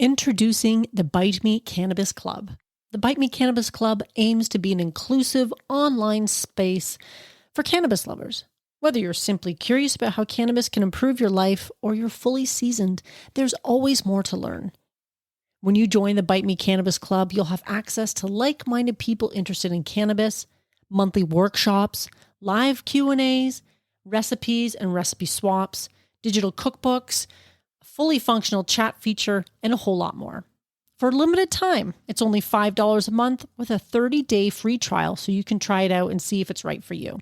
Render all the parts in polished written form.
Introducing the Bite Me Cannabis Club. The Bite Me Cannabis Club aims to be an inclusive online space for cannabis lovers. Whether you're simply curious about how cannabis can improve your life or you're fully seasoned, there's always more to learn. When you join the Bite Me Cannabis Club, you'll have access to like-minded people interested in cannabis, monthly workshops, live Q&As, recipes and recipe swaps, digital cookbooks, fully functional chat feature, and a whole lot more. For a limited time, it's only $5 a month with a 30-day free trial so you can try it out and see if it's right for you.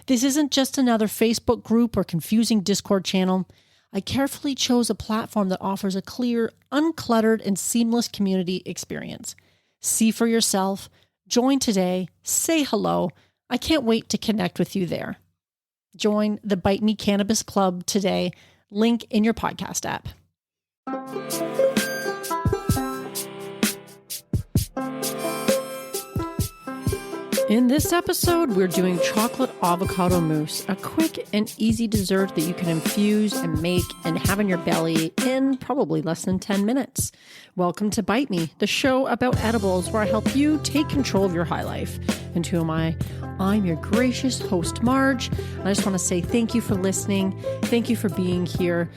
This isn't just another Facebook group or confusing Discord channel. I carefully chose a platform that offers a clear, uncluttered, and seamless community experience. See for yourself, join today, say hello. I can't wait to connect with you there. Join the Bite Me Cannabis Club today. Link in your podcast app. In this episode, we're doing chocolate avocado mousse, a quick and easy dessert that you can infuse and make and have in your belly in probably less than 10 minutes. Welcome to Bite Me, the show about edibles where I help you take control of your high life. And who am I? I'm your gracious host, Marge. I just want to say thank you for listening. Thank you for being here.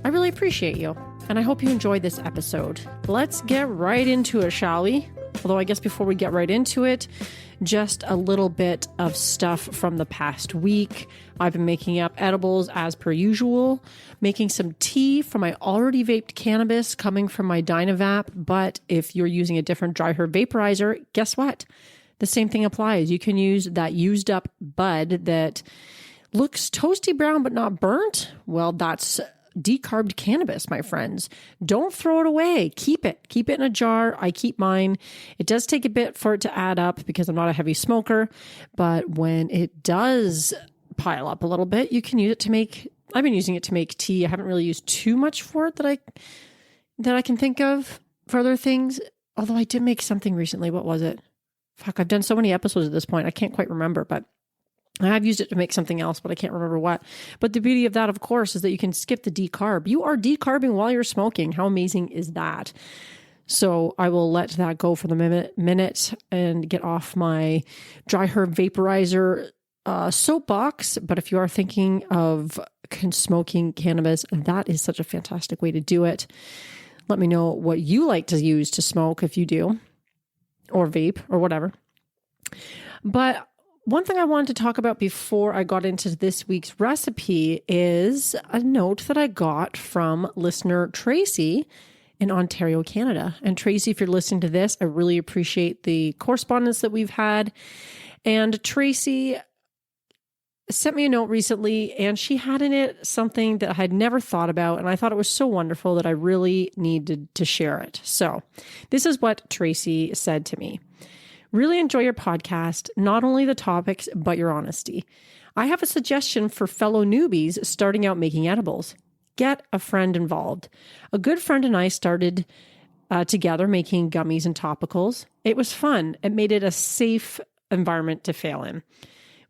I really appreciate you. And I hope you enjoyed this episode. Let's get right into it, shall we? Although I guess before we get right into it, just a little bit of stuff from the past week. I've been making up edibles as per usual, making some tea from my already vaped cannabis coming from my Dynavap. But if you're using a different dry herb vaporizer, guess what? The same thing applies. You can use that used up bud that looks toasty brown but not burnt. Well, that's decarbed cannabis, my friends. Don't throw it away. Keep it. Keep it in a jar. I keep mine. It does take a bit for it to add up because I'm not a heavy smoker, but when it does pile up a little bit, you can use it to make, I've been using it to make tea. I haven't really used too much for it that I can think of for other things. Although I did make something recently. What was it? Fuck, I've done so many episodes at this point. I can't quite remember, but I've used it to make something else, but I can't remember what. But the beauty of that, of course, is that you can skip the decarb. You are decarbing while you're smoking. How amazing is that? So I will let that go for the minute and get off my dry herb vaporizer soapbox. But if you are thinking of smoking cannabis, that is such a fantastic way to do it. Let me know what you like to use to smoke if you do, or vape or whatever. But one thing I wanted to talk about before I got into this week's recipe is a note that I got from listener Tracy in Ontario, Canada. And Tracy, if you're listening to this, I really appreciate the correspondence that we've had. And Tracy sent me a note recently, and she had in it something that I had never thought about, and I thought it was so wonderful that I really needed to share it. So this is what Tracy said to me. Really enjoy your podcast, not only the topics, but your honesty. I have a suggestion for fellow newbies starting out making edibles. Get a friend involved. A good friend and I started together making gummies and topicals. It was fun. It made it a safe environment to fail in.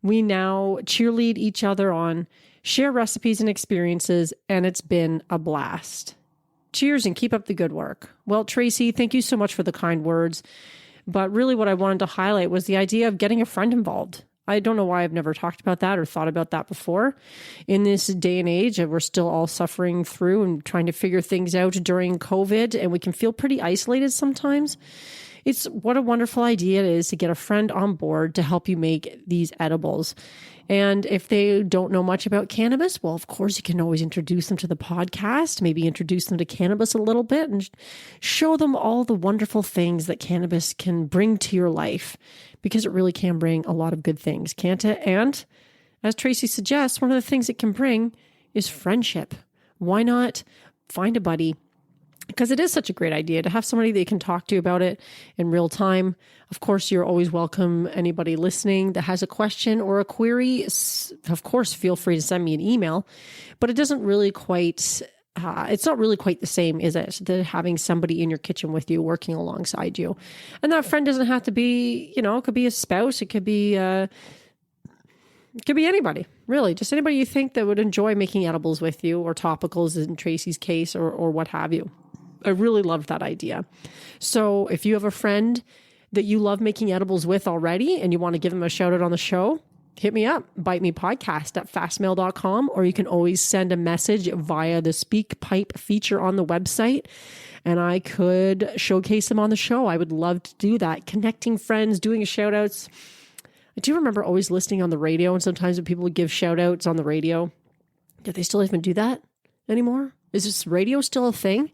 We now cheerlead each other on, share recipes and experiences, and it's been a blast. Cheers and keep up the good work. Well, Tracy, thank you so much for the kind words. But really what I wanted to highlight was the idea of getting a friend involved. I don't know why I've never talked about that or thought about that before. In this day and age, we're still all suffering through and trying to figure things out during COVID, and we can feel pretty isolated sometimes. It's what a wonderful idea it is to get a friend on board to help you make these edibles. And if they don't know much about cannabis, well, of course, you can always introduce them to the podcast, maybe introduce them to cannabis a little bit and show them all the wonderful things that cannabis can bring to your life, because it really can bring a lot of good things, can't it? And as Tracy suggests, one of the things it can bring is friendship. Why not find a buddy? Because it is such a great idea to have somebody that you can talk to about it in real time. Of course, you're always welcome. Anybody listening that has a question or a query, of course, feel free to send me an email. But it doesn't really quite, it's not really quite the same, is it? The having somebody in your kitchen with you, working alongside you. And that friend doesn't have to be, it could be a spouse. It could be anybody, really. Just anybody you think that would enjoy making edibles with you, or topicals in Tracy's case, or what have you. I really loved that idea. So if you have a friend that you love making edibles with already and you want to give them a shout out on the show, hit me up, bitemepodcast@fastmail.com, or you can always send a message via the SpeakPipe feature on the website, and I could showcase them on the show. I would love to do that. Connecting friends, doing shout outs. I do remember always listening on the radio, and sometimes when people would give shout outs on the radio, do they still even do that anymore? Is this radio still a thing?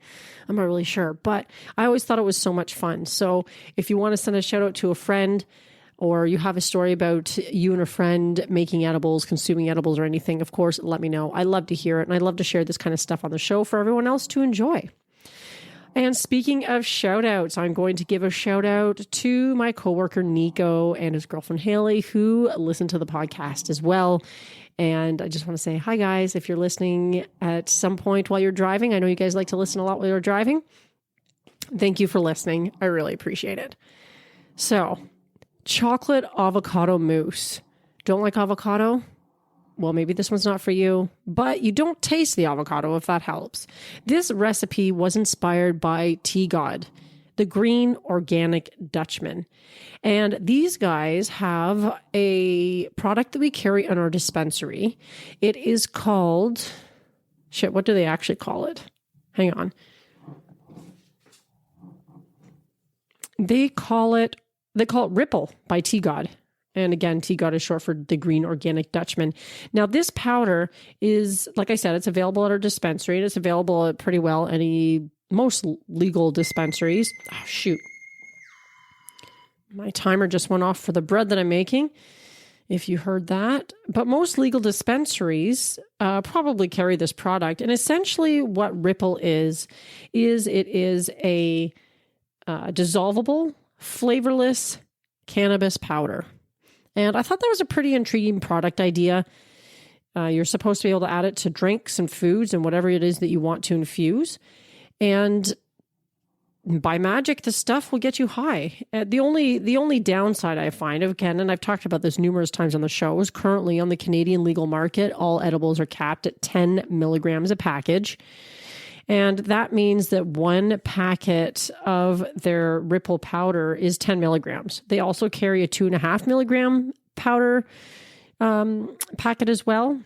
I'm not really sure, but I always thought it was so much fun. So if you want to send a shout out to a friend, or you have a story about you and a friend making edibles, consuming edibles, or anything, of course, let me know. I love to hear it, and I love to share this kind of stuff on the show for everyone else to enjoy. And speaking of shout outs, I'm going to give a shout out to my coworker Nico and his girlfriend Haley, who listen to the podcast as well. And I just want to say, hi guys, if you're listening at some point while you're driving, I know you guys like to listen a lot while you're driving. Thank you for listening. I really appreciate it. So, chocolate avocado mousse. Don't like avocado? Well, maybe this one's not for you, but you don't taste the avocado if that helps. This recipe was inspired by Tea God, the Green Organic Dutchmen. And these guys have a product that we carry in our dispensary. It is called, what do they actually call it? Hang on. They call it Ripple by Tea God. And again, Tea God is short for the Green Organic Dutchmen. Now, this powder is, like I said, it's available at our dispensary. It's available at pretty well most legal dispensaries. Oh, shoot. My timer just went off for the bread that I'm making, if you heard that. But most legal dispensaries probably carry this product. And essentially what Ripple is it is a dissolvable, flavorless cannabis powder. And I thought that was a pretty intriguing product idea. You're supposed to be able to add it to drinks and foods and whatever it is that you want to infuse. And by magic, the stuff will get you high. The only downside I find, again, and I've talked about this numerous times on the show, is currently on the Canadian legal market, all edibles are capped at 10 milligrams a package. And that means that one packet of their Ripple powder is 10 milligrams. They also carry a 2.5 milligram powder packet as well.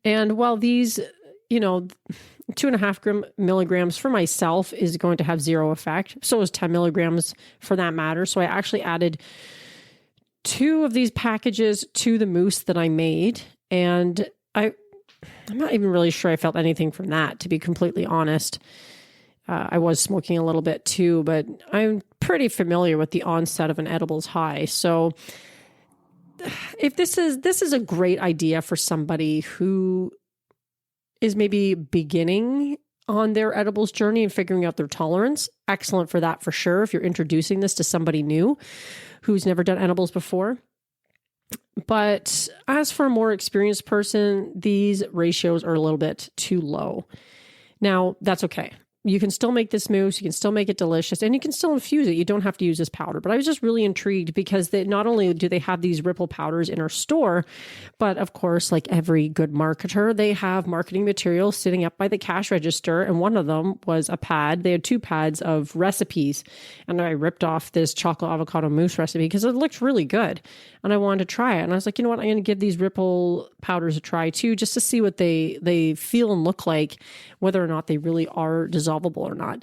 And while these, 2.5 milligrams for myself is going to have zero effect, so is 10 milligrams for that matter. So I actually added 2 of these packages to the mousse that I made. And I'm not even really sure I felt anything from that, to be completely honest. I was smoking a little bit too, but I'm pretty familiar with the onset of an edibles high. So if this is a great idea for somebody who is maybe beginning on their edibles journey and figuring out their tolerance, excellent for that for sure. If you're introducing this to somebody new who's never done edibles before. But as for a more experienced person, these ratios are a little bit too low. Now, that's okay. You can still make this mousse, you can still make it delicious, and you can still infuse it. You don't have to use this powder. But I was just really intrigued because not only do they have these Ripple powders in our store, but of course, like every good marketer, they have marketing materials sitting up by the cash register. And one of them was a pad. They had 2 pads of recipes. And I ripped off this chocolate avocado mousse recipe because it looked really good. And I wanted to try it. And I was like, you know what? I'm going to give these Ripple powders a try too, just to see what they feel and look like, whether or not they really are dissolvable or not.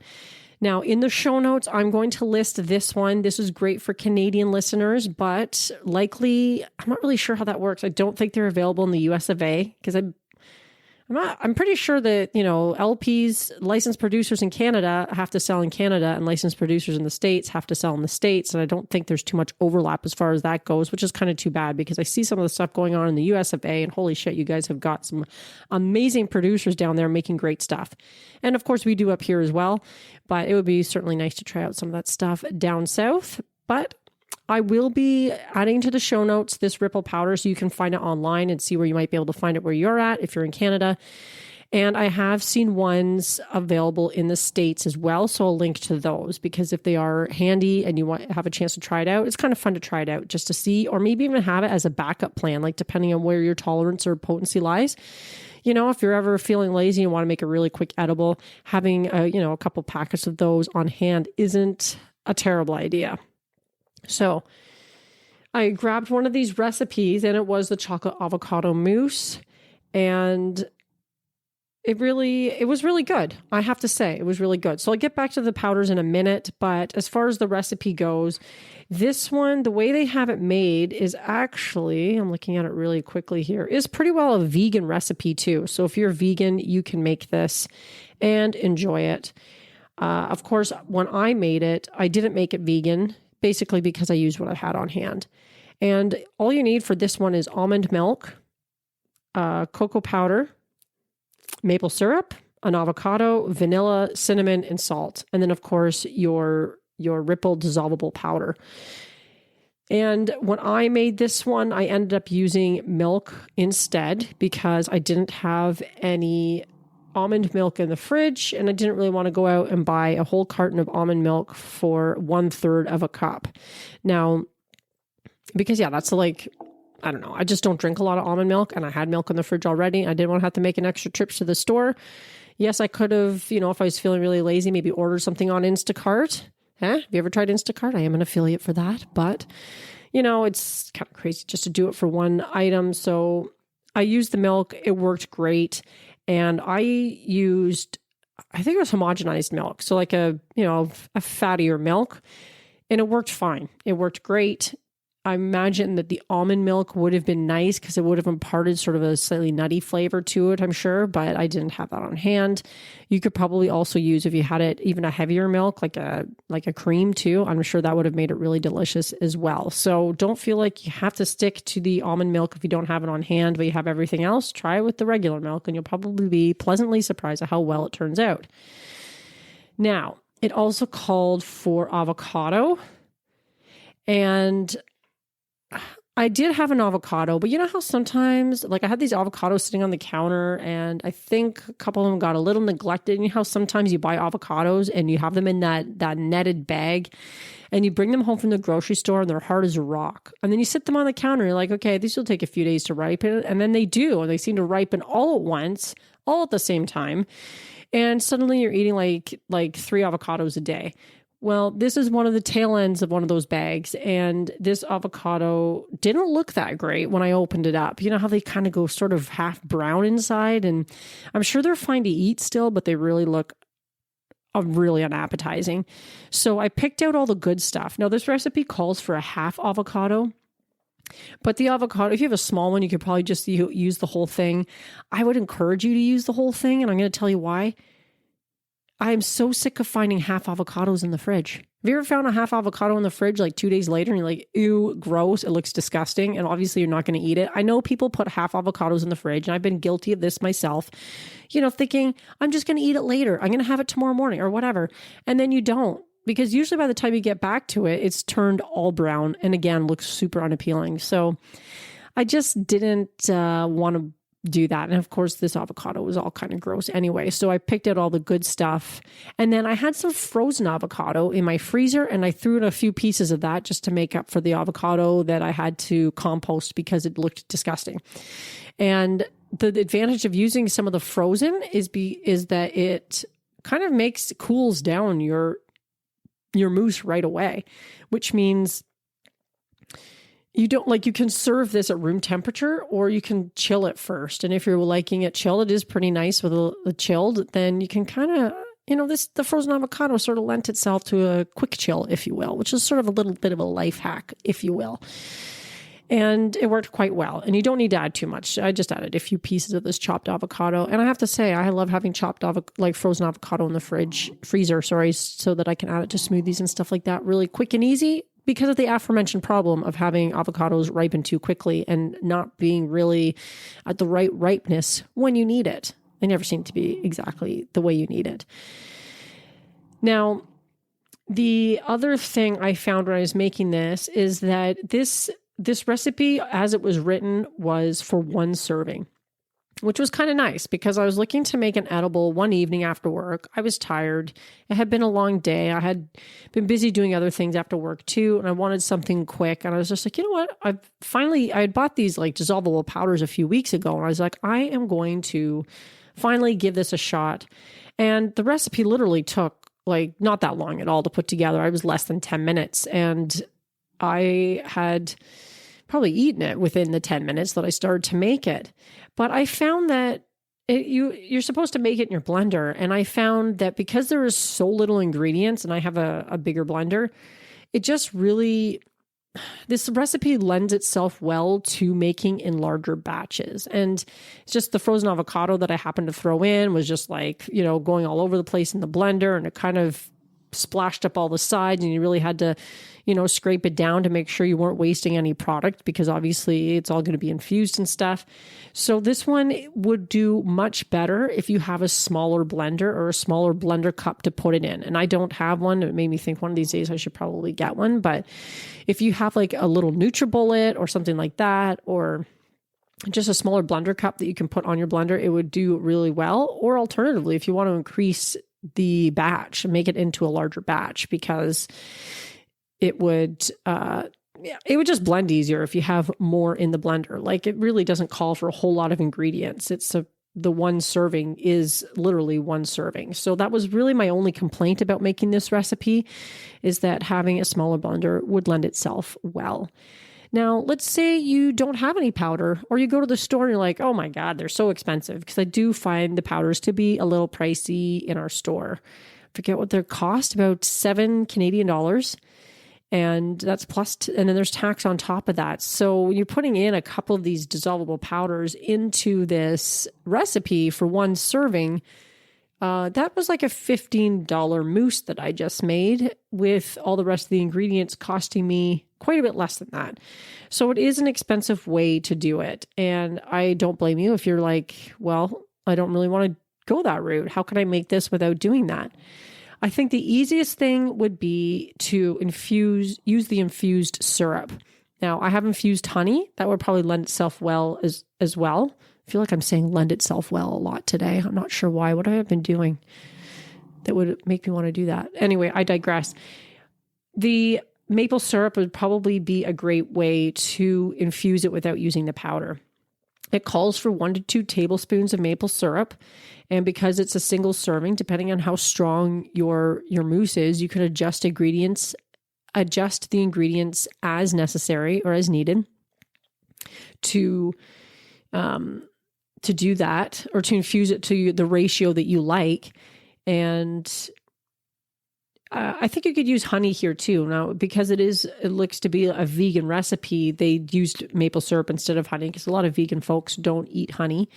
Now, in the show notes, I'm going to list this one. This is great for Canadian listeners, but likely, I'm not really sure how that works. I don't think they're available in the US of A because I'm pretty sure that, LPs, licensed producers in Canada have to sell in Canada and licensed producers in the States have to sell in the States. And I don't think there's too much overlap as far as that goes, which is kind of too bad because I see some of the stuff going on in the US of A and holy shit, you guys have got some amazing producers down there making great stuff. And of course we do up here as well, but it would be certainly nice to try out some of that stuff down south. But I will be adding to the show notes this Ripple powder so you can find it online and see where you might be able to find it where you're at if you're in Canada. And I have seen ones available in the States as well. So I'll link to those because if they are handy and you want have a chance to try it out, it's kind of fun to try it out just to see, or maybe even have it as a backup plan, like depending on where your tolerance or potency lies. if you're ever feeling lazy and want to make a really quick edible, having a couple packets of those on hand isn't a terrible idea. So I grabbed one of these recipes, and it was the chocolate avocado mousse, and it was really good. I have to say, it was really good. So I'll get back to the powders in a minute, but as far as the recipe goes, this one, the way they have it made is actually, I'm looking at it really quickly here, is pretty well a vegan recipe too. So if you're vegan, you can make this and enjoy it. Of course, when I made it, I didn't make it vegan, basically because I used what I had on hand. And all you need for this one is almond milk, cocoa powder, maple syrup, an avocado, vanilla, cinnamon, and salt. And then, of course, your rippled dissolvable powder. And when I made this one, I ended up using milk instead because I didn't have any almond milk in the fridge, and I didn't really want to go out and buy a whole carton of almond milk for 1/3 of a cup. Now, because that's like, I don't know, I just don't drink a lot of almond milk, and I had milk in the fridge already. I didn't want to have to make an extra trip to the store. Yes, I could have, if I was feeling really lazy, maybe order something on Instacart. Have you ever tried Instacart? I am an affiliate for that, but it's kind of crazy just to do it for one item. So I used the milk. It worked great. And I used, I think it was homogenized milk. So like a fattier milk, and it worked fine. It worked great. I imagine that the almond milk would have been nice because it would have imparted sort of a slightly nutty flavor to it, I'm sure, but I didn't have that on hand. You could probably also use, if you had it, even a heavier milk, like a cream too. I'm sure that would have made it really delicious as well. So don't feel like you have to stick to the almond milk if you don't have it on hand, but you have everything else. Try it with the regular milk, and you'll probably be pleasantly surprised at how well it turns out. Now, it also called for avocado, and I did have an avocado, but you know how sometimes, like I had these avocados sitting on the counter, and I think a couple of them got a little neglected. And you know how sometimes you buy avocados and you have them in that netted bag, and you bring them home from the grocery store and they're hard as a rock. And then you sit them on the counter and you're like, okay, these will take a few days to ripen. And then they do, and they seem to ripen all at once, all at the same time. And suddenly you're eating like 3 avocados a day. Well, this is one of the tail ends of one of those bags, and this avocado didn't look that great when I opened it up. You know how they kind of go sort of half brown inside, and I'm sure they're fine to eat still, but they really look really unappetizing. So I picked out all the good stuff. Now, this recipe calls for a half avocado, but the avocado, if you have a small one, you could probably just use the whole thing. I would encourage you to use the whole thing, and I'm going to tell you why. I'm so sick of finding half avocados in the fridge. Have you ever found a half avocado in the fridge like 2 days later and you're like, ew, gross, it looks disgusting, and obviously you're not going to eat it? I know people put half avocados in the fridge, and I've been guilty of this myself, thinking, I'm just going to eat it later. I'm going to have it tomorrow morning or whatever. And then you don't, because usually by the time you get back to it, it's turned all brown and again, looks super unappealing. So I just didn't want to do that. And of course, this avocado was all kind of gross anyway. So I picked out all the good stuff. And then I had some frozen avocado in my freezer, and I threw in a few pieces of that just to make up for the avocado that I had to compost because it looked disgusting. And the advantage of using some of the frozen is that it kind of cools down your mousse right away, which means you can serve this at room temperature, or you can chill it first. And if you're liking it chilled, it is pretty nice with the chilled, then you can kind of, the frozen avocado sort of lent itself to a quick chill, if you will, which is sort of a little bit of a life hack, if you will. And it worked quite well. And you don't need to add too much. I just added a few pieces of this chopped avocado. And I have to say, I love having frozen avocado in the freezer, so that I can add it to smoothies and stuff like that really quick and easy, because of the aforementioned problem of having avocados ripen too quickly and not being really at the right ripeness when you need it. They never seem to be exactly the way you need it. Now, the other thing I found when I was making this is that this recipe, as it was written, was for one serving. which was kind of nice because I was looking to make an edible one evening after work. I was tired. It had been a long day. I had been busy doing other things after work too, and I wanted something quick. And I was just like, you know what? I had bought these like dissolvable powders a few weeks ago, and I was like, I am going to finally give this a shot. And the recipe literally took like not that long at all to put together. I was less than 10 minutes, and I had probably eaten it within the 10 minutes that I started to make it. But I found that you're supposed to make it in your blender. And I found that because there is so little ingredients, and I have a bigger blender, it just really, this recipe lends itself well to making in larger batches. And it's just the frozen avocado that I happened to throw in was just like, going all over the place in the blender, and it kind of splashed up all the sides, and you really had to, scrape it down to make sure you weren't wasting any product, because obviously it's all going to be infused and stuff. So this one would do much better if you have a smaller blender or a smaller blender cup to put it in. And I don't have one. It made me think one of these days I should probably get one. But if you have like a little NutriBullet or something like that, or just a smaller blender cup that you can put on your blender, it would do really well. Or alternatively, if you want to increase the batch and make it into a larger batch, because it would just blend easier if you have more in the blender. Like, it really doesn't call for a whole lot of ingredients. The one serving is literally one serving. So that was really my only complaint about making this recipe, is that having a smaller blender would lend itself well. Now, let's say you don't have any powder, or you go to the store and you're like, oh my God, they're so expensive. Because I do find the powders to be a little pricey in our store. I forget what their cost, about $7 Canadian. And that's and then there's tax on top of that. So you're putting in a couple of these dissolvable powders into this recipe for one serving. That was like a $15 mousse that I just made, with all the rest of the ingredients costing me quite a bit less than that. So it is an expensive way to do it. And I don't blame you if you're like, well, I don't really want to go that route. How can I make this without doing that? I think the easiest thing would be to use the infused syrup. Now, I have infused honey. That would probably lend itself well as well. I feel like I'm saying lend itself well a lot today. I'm not sure why. What have I been doing that would make me want to do that? Anyway, I digress. The maple syrup would probably be a great way to infuse it without using the powder. It calls for 1 to 2 tablespoons of maple syrup. And because it's a single serving, depending on how strong your mousse is, you can adjust the ingredients as necessary or as needed to do that, or to infuse it to the ratio that you like. And I think you could use honey here too. Now, because it looks to be a vegan recipe, they used maple syrup instead of honey, because a lot of vegan folks don't eat honey.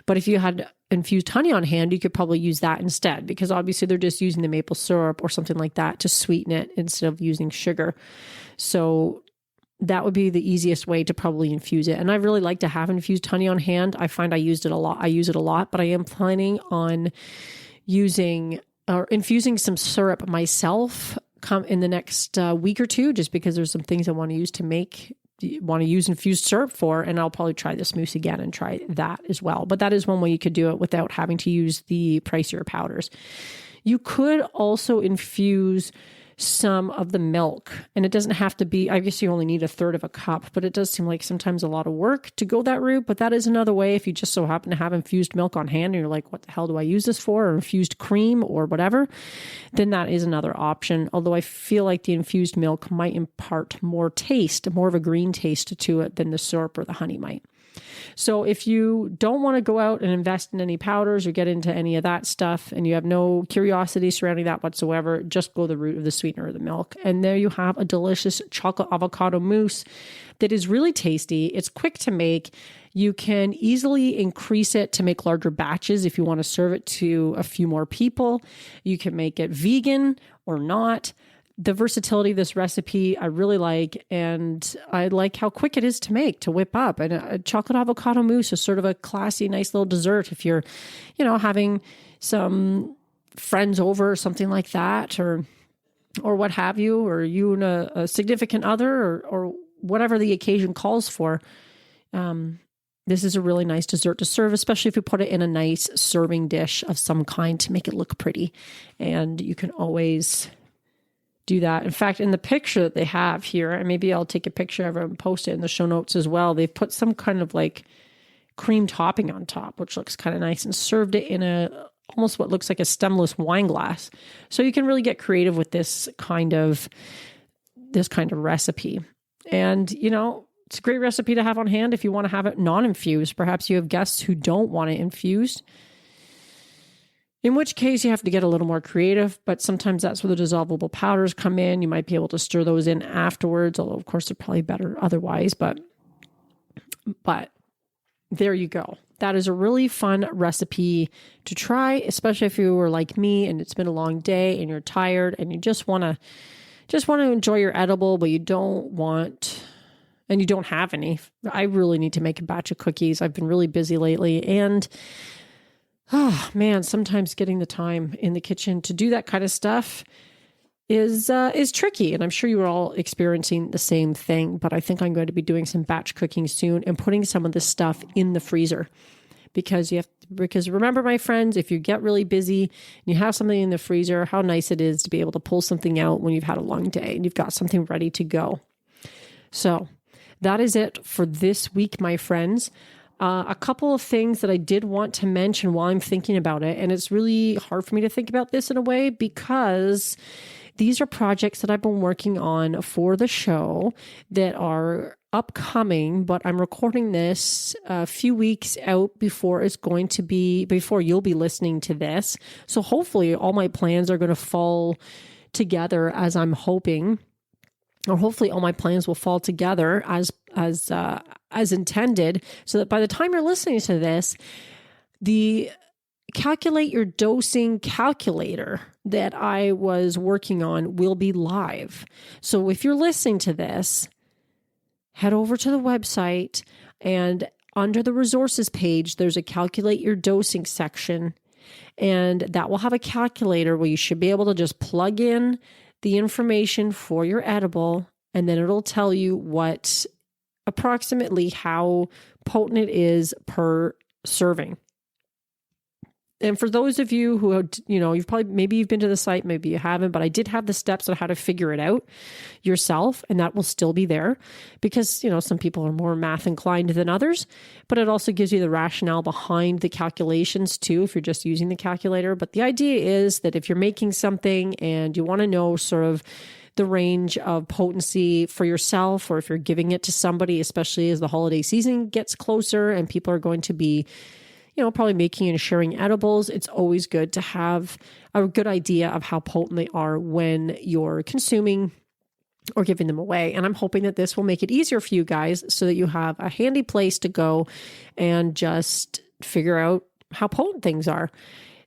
But if you had infused honey on hand, you could probably use that instead, because obviously they're just using the maple syrup or something like that to sweeten it instead of using sugar. So that would be the easiest way to probably infuse it. And I really like to have infused honey on hand. I find I use it a lot, but I am planning on infusing some syrup myself in the next week or two, just because there's some things I want to use infused syrup for, and I'll probably try this mousse again and try that as well. But that is one way you could do it without having to use the pricier powders. You could also infuse some of the milk, and it doesn't have to be, I guess you only need 1/3 of a cup, but it does seem like sometimes a lot of work to go that route. But that is another way, if you just so happen to have infused milk on hand and you're like, what the hell do I use this for? Or infused cream or whatever, then that is another option. Although I feel like the infused milk might impart more of a green taste to it than the syrup or the honey might. So if you don't want to go out and invest in any powders or get into any of that stuff, and you have no curiosity surrounding that whatsoever, just go the route of the sweetener or the milk. And there you have a delicious chocolate avocado mousse that is really tasty. It's quick to make. You can easily increase it to make larger batches if you want to serve it to a few more people. You can make it vegan or not. The versatility of this recipe I really like, and I like how quick it is to make, to whip up. And a chocolate avocado mousse is sort of a classy, nice little dessert if you're, having some friends over or something like that, or what have you, or you and a significant other, or whatever the occasion calls for. This is a really nice dessert to serve, especially if you put it in a nice serving dish of some kind to make it look pretty. And you can always do that. In fact, in the picture that they have here, and maybe I'll take a picture of it and post it in the show notes as well, they've put some kind of like cream topping on top, which looks kind of nice, and served it in almost what looks like a stemless wine glass. So you can really get creative with this kind of recipe. And, it's a great recipe to have on hand if you want to have it non-infused. Perhaps you have guests who don't want it infused, in which case you have to get a little more creative, but sometimes that's where the dissolvable powders come in. You might be able to stir those in afterwards, although of course they're probably better otherwise, but there you go. That is a really fun recipe to try, especially if you were like me and it's been a long day and you're tired and you just want to enjoy your edible, but you don't have any. I really need to make a batch of cookies. I've been really busy lately, and oh man, sometimes getting the time in the kitchen to do that kind of stuff is tricky. And I'm sure you are all experiencing the same thing, but I think I'm going to be doing some batch cooking soon and putting some of this stuff in the freezer because remember, my friends, if you get really busy and you have something in the freezer, how nice it is to be able to pull something out when you've had a long day and you've got something ready to go. So that is it for this week, my friends. A couple of things that I did want to mention while I'm thinking about it, and it's really hard for me to think about this in a way because these are projects that I've been working on for the show that are upcoming, but I'm recording this a few weeks out before you'll be listening to this. So hopefully all my plans are going to fall together as I'm hoping. Or hopefully all my plans will fall together as intended, so that by the time you're listening to this, the calculate your dosing calculator that I was working on will be live. So if you're listening to this, head over to the website, and under the resources page, there's a calculate your dosing section, and that will have a calculator where you should be able to just plug in the information for your edible, and then it'll tell you approximately how potent it is per serving. And for those of you who, maybe you've been to the site, maybe you haven't, but I did have the steps on how to figure it out yourself, and that will still be there because, some people are more math inclined than others, but it also gives you the rationale behind the calculations too, if you're just using the calculator. But the idea is that if you're making something and you want to know sort of the range of potency for yourself, or if you're giving it to somebody, especially as the holiday season gets closer and people are going to be probably making and sharing edibles, it's always good to have a good idea of how potent they are when you're consuming or giving them away. And I'm hoping that this will make it easier for you guys so that you have a handy place to go and just figure out how potent things are.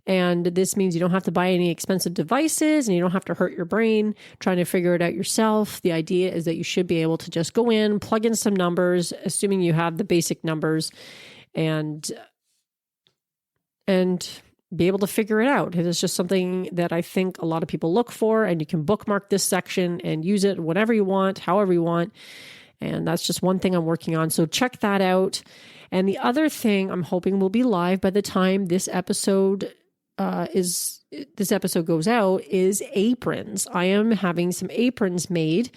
And this means you don't have to buy any expensive devices and you don't have to hurt your brain trying to figure it out yourself. The idea is that you should be able to just go in, plug in some numbers, assuming you have the basic numbers, and be able to figure it out. It is just something that I think a lot of people look for, and you can bookmark this section and use it whenever you want, however you want. And that's just one thing I'm working on. So check that out. And the other thing I'm hoping will be live by the time this episode goes out is aprons. I am having some aprons made.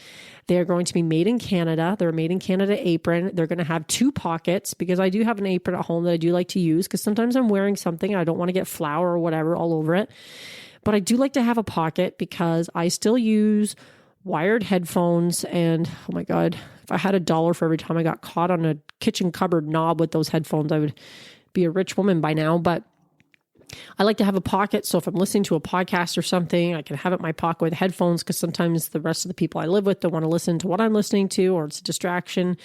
They're going to be made in Canada. They're a made in Canada apron. They're going to have 2 pockets because I do have an apron at home that I do like to use because sometimes I'm wearing something and I don't want to get flour or whatever all over it. But I do like to have a pocket because I still use wired headphones. And oh my God, if I had $1 for every time I got caught on a kitchen cupboard knob with those headphones, I would be a rich woman by now. But I like to have a pocket. So if I'm listening to a podcast or something, I can have it in my pocket with headphones because sometimes the rest of the people I live with don't want to listen to what I'm listening to, or it's a distraction,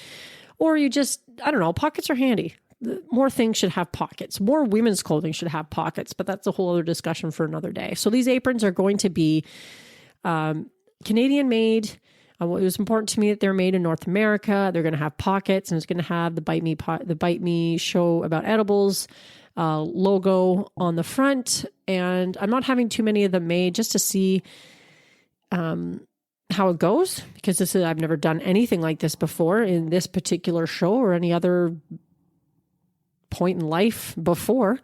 or I don't know, pockets are handy. More things should have pockets. More women's clothing should have pockets, but that's a whole other discussion for another day. So these aprons are going to be Canadian made. It was important to me that they're made in North America. They're going to have pockets, and it's going to have the Bite Me show about edibles logo on the front. And I'm not having too many of them made just to see how it goes, because I've never done anything like this before in this particular show or any other point in life before.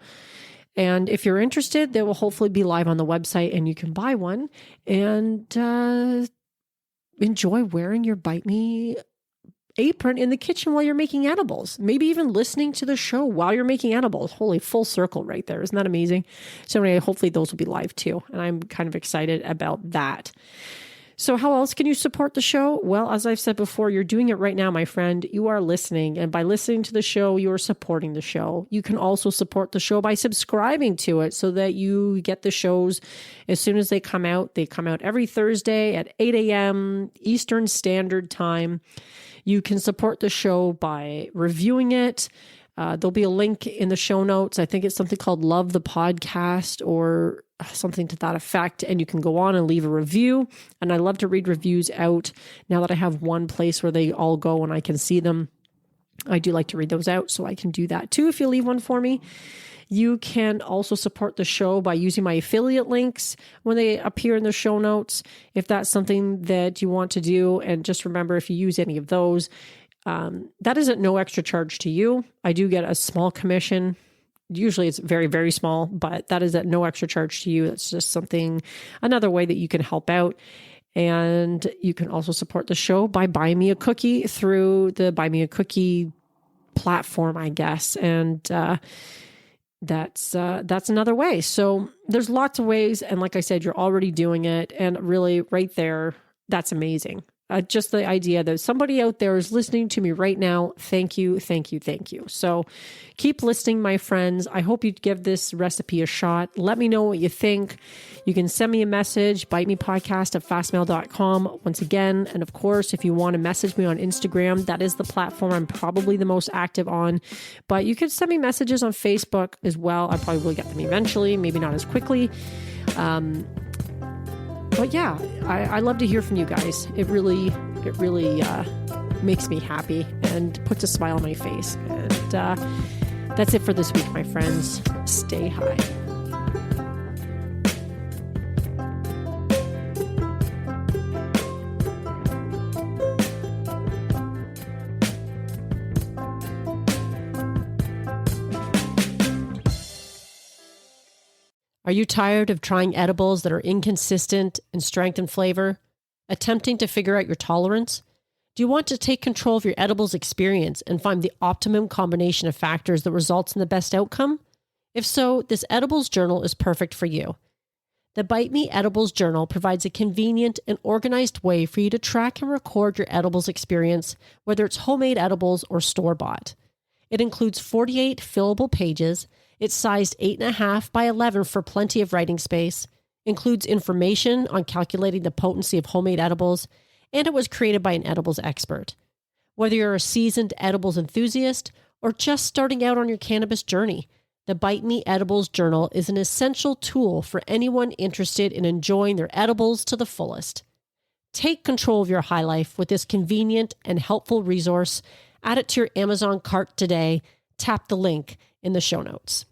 And if you're interested, they will hopefully be live on the website and you can buy one and enjoy wearing your Bite Me apron in the kitchen while you're making edibles. Maybe even listening to the show while you're making edibles. Holy, full circle right there. Isn't that amazing? So anyway, hopefully those will be live too. And I'm kind of excited about that. So how else can you support the show? Well, as I've said before, you're doing it right now, my friend. You are listening. And by listening to the show, you are supporting the show. You can also support the show by subscribing to it so that you get the shows as soon as they come out. They come out every Thursday at 8 a.m. Eastern Standard Time. You can support the show by reviewing it. There'll be a link in the show notes. I think it's something called Love the Podcast or something to that effect. And you can go on and leave a review. And I love to read reviews out now that I have one place where they all go and I can see them. I do like to read those out, so I can do that too if you leave one for me. You can also support the show by using my affiliate links when they appear in the show notes, if that's something that you want to do. And just remember, if you use any of those, that is at no extra charge to you. I do get a small commission. Usually it's very, very small, but that is at no extra charge to you. That's just another way that you can help out. And you can also support the show by buying me a cookie through the Buy Me a Cookie platform, I guess. And that's another way. So there's lots of ways. And like I said, you're already doing it. And really right there, that's amazing. Just the idea that somebody out there is listening to me right now. Thank you, thank you, thank you. So keep listening, my friends. I hope you give this recipe a shot. Let me know what you think. You can send me a message, bitemepodcast@fastmail.com once again. And of course, if you want to message me on Instagram, that is the platform I'm probably the most active on. But you can send me messages on Facebook as well. I probably will get them eventually, maybe not as quickly. But yeah, I love to hear from you guys. It really makes me happy and puts a smile on my face. And that's it for this week, my friends. Stay high. Are you tired of trying edibles that are inconsistent in strength and flavor? Attempting to figure out your tolerance? Do you want to take control of your edibles experience and find the optimum combination of factors that results in the best outcome? If so, this edibles journal is perfect for you. The Bite Me Edibles Journal provides a convenient and organized way for you to track and record your edibles experience, whether it's homemade edibles or store-bought. It includes 48 fillable pages. It's sized 8.5 by 11 for plenty of writing space, includes information on calculating the potency of homemade edibles, and it was created by an edibles expert. Whether you're a seasoned edibles enthusiast or just starting out on your cannabis journey, the Bite Me Edibles Journal is an essential tool for anyone interested in enjoying their edibles to the fullest. Take control of your high life with this convenient and helpful resource. Add it to your Amazon cart today. Tap the link in the show notes.